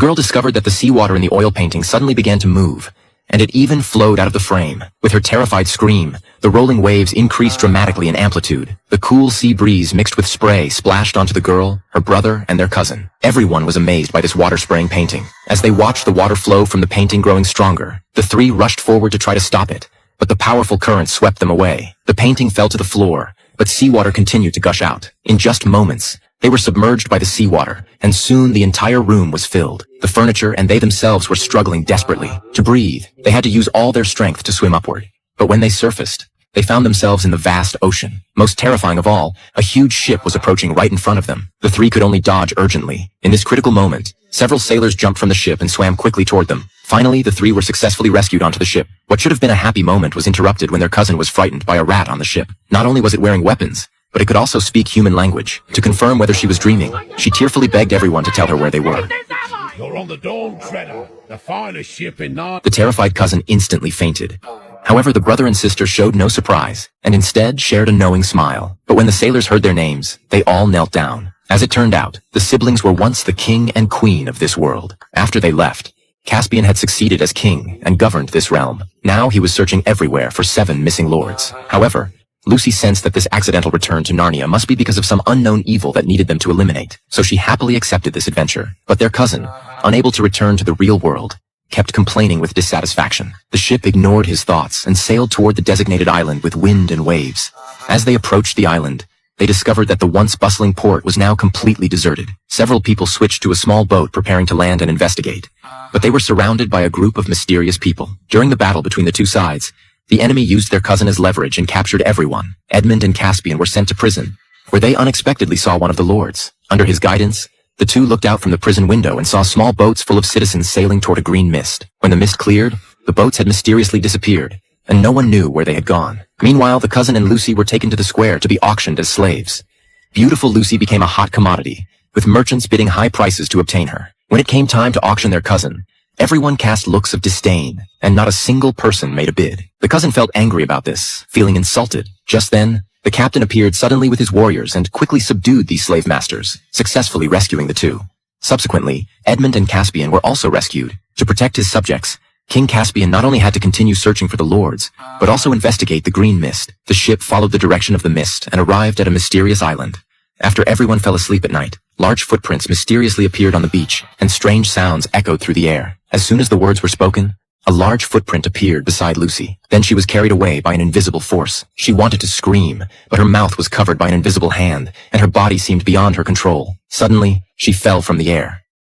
girl discovered that the seawater in the oil painting suddenly began to move, and it even flowed out of the frame. With her terrified scream, the rolling waves increased dramatically in amplitude. The cool sea breeze mixed with spray splashed onto the girl, her brother, and their cousin. Everyone was amazed by this water-spraying painting. As they watched the water flow from the painting growing stronger, the three rushed forward to try to stop it, but the powerful current swept them away. The painting fell to the floor, but seawater continued to gush out. In just moments, they were submerged by the seawater, and soon the entire room was filled. The furniture and they themselves were struggling desperately. To breathe, they had to use all their strength to swim upward. But when they surfaced, they found themselves in the vast ocean. Most terrifying of all, a huge ship was approaching right in front of them. The three could only dodge urgently. In this critical moment, several sailors jumped from the ship and swam quickly toward them. Finally, the three were successfully rescued onto the ship. What should have been a happy moment was interrupted when their cousin was frightened by a rat on the ship. Not only was it wearing weapons, but it could also speak human language. To confirm whether she was dreaming, she tearfully begged everyone to tell her where they were. You're on the Dawn Treader, the finest ship in Narnia. The terrified cousin instantly fainted. However, the brother and sister showed no surprise, and instead shared a knowing smile. But when the sailors heard their names, they all knelt down. As it turned out, the siblings were once the king and queen of this world. After they left, Caspian had succeeded as king and governed this realm. Now he was searching everywhere for 7 missing lords. However, Lucy sensed that this accidental return to Narnia must be because of some unknown evil that needed them to eliminate, so she happily accepted this adventure. But their cousin, unable to return to the real world, kept complaining with dissatisfaction. The ship ignored his thoughts and sailed toward the designated island with wind and waves. As they approached the island, they discovered that the once bustling port was now completely deserted. Several people switched to a small boat preparing to land and investigate, but they were surrounded by a group of mysterious people. During the battle between the two sides, the enemy used their cousin as leverage and captured everyone. Edmund and Caspian were sent to prison, where they unexpectedly saw one of the lords. Under his guidance, the two looked out from the prison window and saw small boats full of citizens sailing toward a green mist. When the mist cleared, the boats had mysteriously disappeared, and no one knew where they had gone. Meanwhile, the cousin and Lucy were taken to the square to be auctioned as slaves. Beautiful Lucy became a hot commodity, with merchants bidding high prices to obtain her. When it came time to auction their cousin, everyone cast looks of disdain, and not a single person made a bid. The cousin felt angry about this, feeling insulted. Just then, the captain appeared suddenly with his warriors and quickly subdued these slave masters, successfully rescuing the two. Subsequently, Edmund and Caspian were also rescued. To protect his subjects, King Caspian not only had to continue searching for the lords, but also investigate the green mist. The ship followed the direction of the mist and arrived at a mysterious island. After everyone fell asleep at night, large footprints mysteriously appeared on the beach, and strange sounds echoed through the air. As soon as the words were spoken, a large footprint appeared beside Lucy. Then she was carried away by an invisible force. She wanted to scream, but her mouth was covered by an invisible hand, and her body seemed beyond her control. Suddenly, she fell from the air.